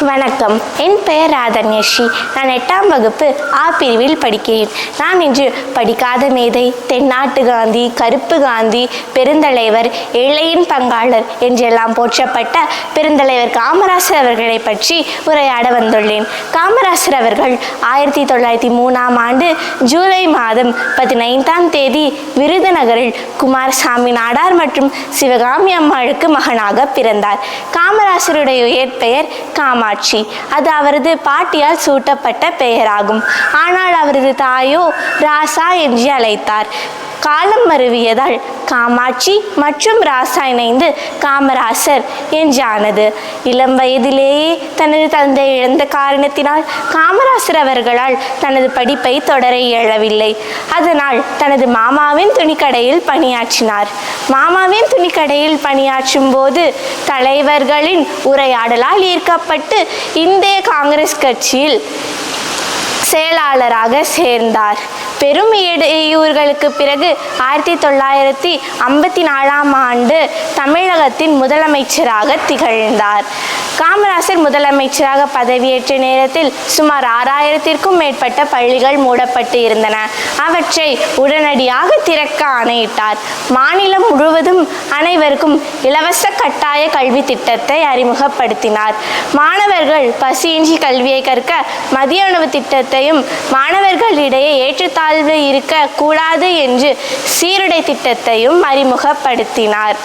வணக்கம். என் பெயர் ராதன்யஸ்ரீ. நான் 8ஆம் வகுப்பு ஆ பிரிவில் படிக்கிறேன். நான் இன்று படிக்காத மேதை, தென்னாட்டு காந்தி, கருப்பு காந்தி, பெருந்தலைவர், ஏழையின் பங்காளர் என்றெல்லாம் போற்றப்பட்ட பெருந்தலைவர் காமராசர் அவர்களை பற்றி உரையாட வந்துள்ளேன். காமராசர் அவர்கள் 1903ஆம் ஆண்டு ஜூலை மாதம் 15ஆம் தேதி விருதுநகரில் குமாரசாமி நாடார் மற்றும் சிவகாமி அம்மாளுக்கு மகனாக பிறந்தார். காமராசருடைய இயற்பெயர் காமாட்சி. அது அவரது பாட்டியால் சூட்டப்பட்ட பெயராகும். ஆனால் அவரது தாயோ ராசா என்று அழைத்தார். காலம் மருவியதால் காமாட்சி மற்றும் ராசா இணைந்து காமராசர் என்றானது. இளம் வயதிலேயே தனது தந்தை இழந்த காரணத்தினால் காமராசர் அவர்களால் தனது படிப்பை தொடர இயலவில்லை. அதனால் தனது மாமாவின் துணிக்கடையில் பணியாற்றினார். மாமாவின் துணிக்கடையில் பணியாற்றும் போது தலைவர்களின் உரையாடலால் ஈர்க்கப்பட்டு இந்திய காங்கிரஸ் கட்சியில் செயலாளராக சேர்ந்தார். பெரும் இடையூறுகளுக்கு பிறகு 1954ஆம் ஆண்டு தமிழகத்தின் முதலமைச்சராக திகழ்ந்தார். காமராசர் முதலமைச்சராக பதவியேற்ற நேரத்தில் சுமார் 6000த்திற்கும் மேற்பட்ட பள்ளிகள் மூடப்பட்டு இருந்தன. அவற்றை உடனடியாக திறக்க ஆணையிட்டார். மாநிலம் முழுவதும் அனைவருக்கும் இலவச கட்டாய கல்வி திட்டத்தை அறிமுகப்படுத்தினார். மாணவர்கள் பசியின்றி கல்வியை கற்க மதிய உணவு திட்டத்தையும், மாணவர்களிடையே ஏற்றத்தாழ்வு இருக்க கூடாது என்று சீருடை திட்டத்தையும் அறிமுகப்படுத்தினார்.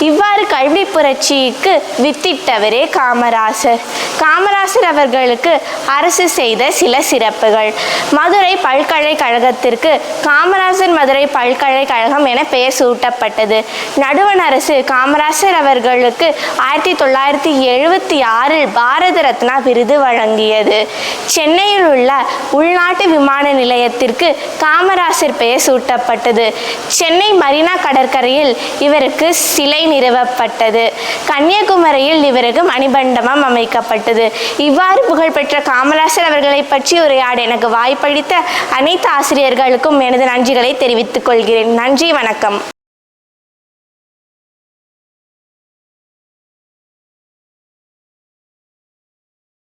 இவ்வாறு கல்வி புரட்சிக்கு வித்திட்டவரே காமராசர். காமராசர் அவர்களுக்கு அரசு செய்த சில சிறப்புகள். மதுரை பல்கலைக்கழகத்திற்கு காமராசர் மதுரை பல்கலைக்கழகம் என பெயர் சூட்டப்பட்டது. நடுவண் அரசு காமராசர் அவர்களுக்கு 1976இல் பாரத ரத்னா விருது வழங்கியது. சென்னையில் உள்ள உள்நாட்டு விமான நிலையத்திற்கு காமராசர் பெயர் சூட்டப்பட்டது. சென்னை மரீனா கடற்கரையில் இவருக்கு சிலை நிறுவப்பட்டது. கன்னியாகுமரியில் இவருக்கு மணிமண்டபம் அமைக்கப்பட்டது. இவ்வாறு புகழ்பெற்ற காமராசர் அவர்களை பற்றி உரையாட எனக்கு வாய்ப்பளித்த அனைத்து ஆசிரியர்களுக்கும் எனது நன்றிகளை தெரிவித்துக் கொள்கிறேன். நன்றி, வணக்கம்.